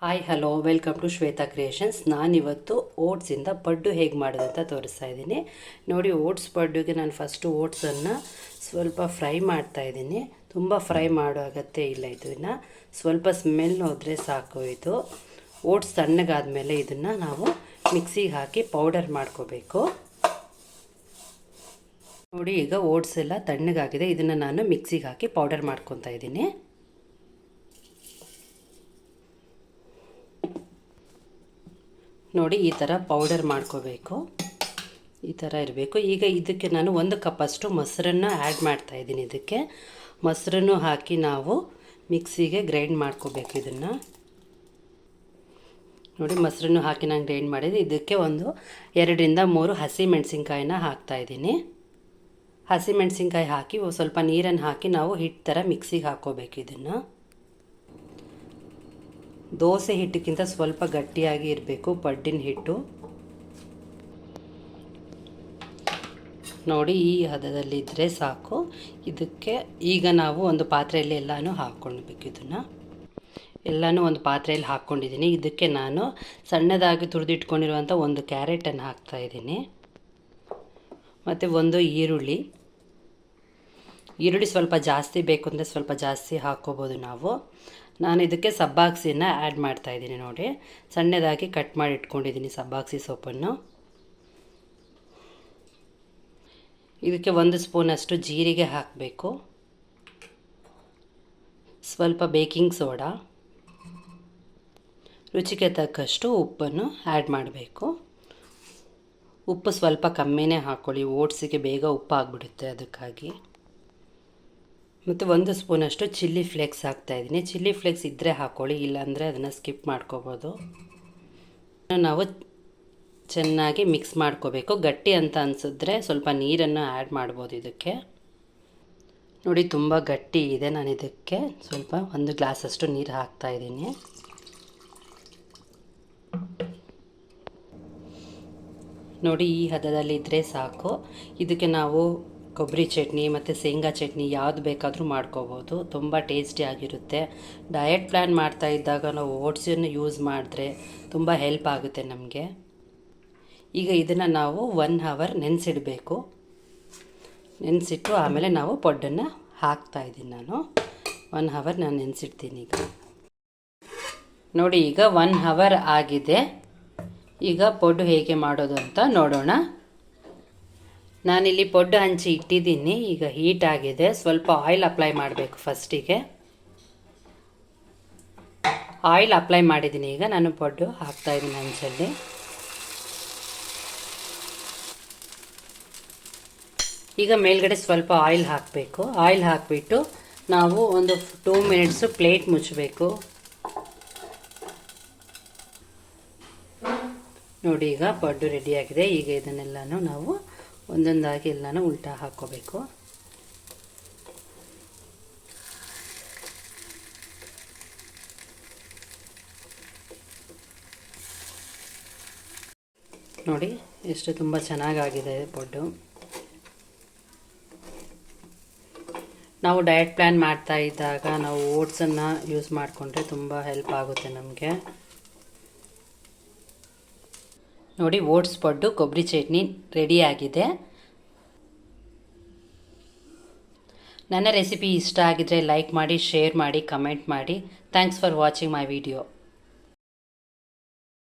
Hi hello welcome to Shweta Creations. ನಾನಿವತ್ತು ಓಟ್ಸಿಂದ ಪಡ್ಡು ಹೇಗೆ ಮಾಡೋದು ಅಂತ ತೋರಿಸ್ತಾ ಇದ್ದೀನಿ. ನೋಡಿ, ಓಟ್ಸ್ ಪಡ್ಡುಗೆ ನಾನು ಫಸ್ಟು ಓಟ್ಸನ್ನು ಸ್ವಲ್ಪ ಫ್ರೈ ಮಾಡ್ತಾಯಿದ್ದೀನಿ. ತುಂಬ ಫ್ರೈ ಮಾಡೋ ಅಗತ್ಯ ಇಲ್ಲ. ಇದನ್ನು ಸ್ವಲ್ಪ ಸ್ಮೆಲ್ ಹೋದರೆ ಸಾಕು. ಇದು ಓಟ್ಸ್ ತಣ್ಣಗಾದ್ಮೇಲೆ ಇದನ್ನು ನಾವು ಮಿಕ್ಸಿಗೆ ಹಾಕಿ ಪೌಡರ್ ಮಾಡ್ಕೋಬೇಕು. ನೋಡಿ, ಈಗ ಓಟ್ಸ್ ಎಲ್ಲ ತಣ್ಣಗಾಗಿದೆ. ಇದನ್ನು ನಾನು ಮಿಕ್ಸಿಗೆ ಹಾಕಿ ಪೌಡರ್ ಮಾಡ್ಕೊತಾ ಇದ್ದೀನಿ. ನೋಡಿ, ಈ ಥರ ಪೌಡರ್ ಮಾಡ್ಕೋಬೇಕು. ಈ ಥರ ಇರಬೇಕು. ಈಗ ಇದಕ್ಕೆ ನಾನು 1 ಕಪ್ಪಷ್ಟು ಮೊಸರನ್ನು ಆ್ಯಡ್ ಮಾಡ್ತಾಯಿದ್ದೀನಿ. ಇದಕ್ಕೆ ಮೊಸರನ್ನು ಹಾಕಿ ನಾವು ಮಿಕ್ಸಿಗೆ ಗ್ರೈಂಡ್ ಮಾಡ್ಕೋಬೇಕು. ಇದನ್ನು ನೋಡಿ, ಮೊಸರನ್ನು ಹಾಕಿ ನಾನು ಗ್ರೈಂಡ್ ಮಾಡಿದೆ. ಇದಕ್ಕೆ 2 ರಿಂದ 3 ಹಸಿಮೆಣಸಿನ್ಕಾಯಿನ ಹಾಕ್ತಾಯಿದ್ದೀನಿ. ಹಸಿಮೆಣಸಿನ್ಕಾಯಿ ಹಾಕಿ ಸ್ವಲ್ಪ ನೀರನ್ನು ಹಾಕಿ ನಾವು ಹಿಟ್ಟು ಥರ ಮಿಕ್ಸಿಗೆ ಹಾಕ್ಕೋಬೇಕು. ಇದನ್ನು ದೋಸೆ ಹಿಟ್ಟಿಗಿಂತ ಸ್ವಲ್ಪ ಗಟ್ಟಿಯಾಗಿ ಇರಬೇಕು ಪಡ್ಡಿನ ಹಿಟ್ಟು. ನೋಡಿ, ಈ ಹದದಲ್ಲಿದ್ದರೆ ಸಾಕು. ಇದಕ್ಕೆ ಈಗ ನಾವು ಒಂದು ಪಾತ್ರೆಯಲ್ಲಿ ಎಲ್ಲನೂ ಹಾಕ್ಕೊಳ್ಬೇಕು. ಇದನ್ನು ಎಲ್ಲನೂ ಒಂದು ಪಾತ್ರೆಯಲ್ಲಿ ಹಾಕ್ಕೊಂಡಿದ್ದೀನಿ. ಇದಕ್ಕೆ ನಾನು ಸಣ್ಣದಾಗಿ ತುರಿದಿಟ್ಕೊಂಡಿರುವಂಥ 1 ಕ್ಯಾರೆಟನ್ನು ಹಾಕ್ತಾಯಿದ್ದೀನಿ. ಮತ್ತು 1 ಈರುಳ್ಳಿ ಸ್ವಲ್ಪ ಜಾಸ್ತಿ ಬೇಕು ಅಂದರೆ ಸ್ವಲ್ಪ ಜಾಸ್ತಿ ಹಾಕ್ಕೋಬೋದು ನಾವು. ನಾನು ಇದಕ್ಕೆ ಸಬ್ಬಾಕ್ಸಿನ ಆ್ಯಡ್ ಮಾಡ್ತಾಯಿದ್ದೀನಿ. ನೋಡಿ, ಸಣ್ಣದಾಗಿ ಕಟ್ ಮಾಡಿ ಇಟ್ಕೊಂಡಿದ್ದೀನಿ ಸಬ್ಬಾಕ್ಸಿ ಸೊಪ್ಪನ್ನು. ಇದಕ್ಕೆ 1 ಸ್ಪೂನಷ್ಟು ಜೀರಿಗೆ ಹಾಕಬೇಕು. ಸ್ವಲ್ಪ ಬೇಕಿಂಗ್ ಸೋಡಾ, ರುಚಿಗೆ ತಕ್ಕಷ್ಟು ಉಪ್ಪನ್ನು ಆ್ಯಡ್ ಮಾಡಬೇಕು. ಉಪ್ಪು ಸ್ವಲ್ಪ ಕಮ್ಮಿನೇ ಹಾಕ್ಕೊಳ್ಳಿ, ಓಟ್ಸಿಗೆ ಬೇಗ ಉಪ್ಪು ಆಗಿಬಿಡುತ್ತೆ, ಅದಕ್ಕಾಗಿ. ಮತ್ತು 1 ಸ್ಪೂನಷ್ಟು ಚಿಲ್ಲಿ ಫ್ಲೇಕ್ಸ್ ಹಾಕ್ತಾಯಿದ್ದೀನಿ. ಚಿಲ್ಲಿ ಫ್ಲೇಕ್ಸ್ ಇದ್ದರೆ ಹಾಕ್ಕೊಳ್ಳಿ, ಇಲ್ಲಾಂದರೆ ಅದನ್ನು ಸ್ಕಿಪ್ ಮಾಡ್ಕೋಬೋದು. ನಾವು ಚೆನ್ನಾಗಿ ಮಿಕ್ಸ್ ಮಾಡ್ಕೋಬೇಕು. ಗಟ್ಟಿ ಅಂತ ಅನಿಸಿದ್ರೆ ಸ್ವಲ್ಪ ನೀರನ್ನು ಆ್ಯಡ್ ಮಾಡ್ಬೋದು ಇದಕ್ಕೆ. ನೋಡಿ, ತುಂಬ ಗಟ್ಟಿ ಇದೆ. ನಾನು ಇದಕ್ಕೆ ಸ್ವಲ್ಪ 1 ಗ್ಲಾಸಷ್ಟು ನೀರು ಹಾಕ್ತಾಯಿದ್ದೀನಿ. ನೋಡಿ, ಈ ಹದದಲ್ಲಿ ಇದ್ದರೆ ಸಾಕು. ಇದಕ್ಕೆ ನಾವು ಕೊಬ್ಬರಿ ಚಟ್ನಿ ಮತ್ತು ಶೇಂಗಾ ಚಟ್ನಿ ಯಾವುದು ಬೇಕಾದರೂ ಮಾಡ್ಕೋಬೋದು. ತುಂಬ ಟೇಸ್ಟಿಯಾಗಿರುತ್ತೆ. ಡಯಟ್ ಪ್ಲ್ಯಾನ್ ಮಾಡ್ತಾ ಇದ್ದಾಗ ನಾವು ಓಟ್ಸನ್ನು ಯೂಸ್ ಮಾಡಿದ್ರೆ ತುಂಬ ಹೆಲ್ಪ್ ಆಗುತ್ತೆ ನಮಗೆ. ಈಗ ಇದನ್ನು ನಾವು 1 ಅವರ್ ನೆನೆಸಿಡಬೇಕು. ನೆನೆಸಿಟ್ಟು ಆಮೇಲೆ ನಾವು ಪಡ್ಡನ್ನು ಹಾಕ್ತಾಯಿದ್ದೀನಿ. ನಾನು 1 ಅವರ್ ನಾನು ನೆನೆಸಿಡ್ತೀನಿ. ಈಗ ನೋಡಿ, ಈಗ 1 ಅವರ್ ಆಗಿದೆ. ಈಗ ಪಡ್ಡು ಹೇಗೆ ಮಾಡೋದು ಅಂತ ನೋಡೋಣ. ನಾನಿಲ್ಲಿ ಪಡ್ಡು ಹಂಚಿ ಇಟ್ಟಿದ್ದೀನಿ. ಈಗ ಹೀಟ್ ಆಗಿದೆ. ಸ್ವಲ್ಪ ಆಯಿಲ್ ಅಪ್ಲೈ ಮಾಡಬೇಕು. ಫಸ್ಟಿಗೆ ಆಯಿಲ್ ಅಪ್ಲೈ ಮಾಡಿದ್ದೀನಿ. ಈಗ ನಾನು ಪಡ್ಡು ಹಾಕ್ತಾಯಿದ್ದೀನಿ ಹಂಚಲ್ಲಿ. ಈಗ ಮೇಲ್ಗಡೆ ಸ್ವಲ್ಪ ಆಯಿಲ್ ಹಾಕಬೇಕು. ಆಯಿಲ್ ಹಾಕಿಬಿಟ್ಟು ನಾವು ಒಂದು 2 ಮಿನಿಟ್ಸು ಪ್ಲೇಟ್ ಮುಚ್ಚಬೇಕು. ನೋಡಿ, ಈಗ ಪಡ್ಡು ರೆಡಿಯಾಗಿದೆ. ಈಗ ಇದನ್ನೆಲ್ಲನೂ ನಾವು ಒಂದೊಂದಾಗಿ ಎಲ್ಲನೂ ಉಲ್ಟಾ ಹಾಕ್ಕೋಬೇಕು. ನೋಡಿ, ಎಷ್ಟು ತುಂಬ ಚೆನ್ನಾಗಾಗಿದೆ ಪಡ್ಡು. ನಾವು ಡಯಟ್ ಪ್ಲ್ಯಾನ್ ಮಾಡ್ತಾ ಇದ್ದಾಗ ನಾವು ಓಟ್ಸನ್ನು ಯೂಸ್ ಮಾಡಿಕೊಂಡ್ರೆ ತುಂಬ ಹೆಲ್ಪ್ ಆಗುತ್ತೆ ನಮಗೆ. ನೋಡಿ, ಓಟ್ಸ್ ಪಡ್ಡು ಕೊಬ್ಬರಿ ಚಟ್ನಿ ರೆಡಿಯಾಗಿದೆ. ನನ್ನ ರೆಸಿಪಿ ಇಷ್ಟ ಆಗಿದ್ರೆ ಲೈಕ್ ಮಾಡಿ, ಶೇರ್ ಮಾಡಿ, ಕಮೆಂಟ್ ಮಾಡಿ. Thanks for watching my video.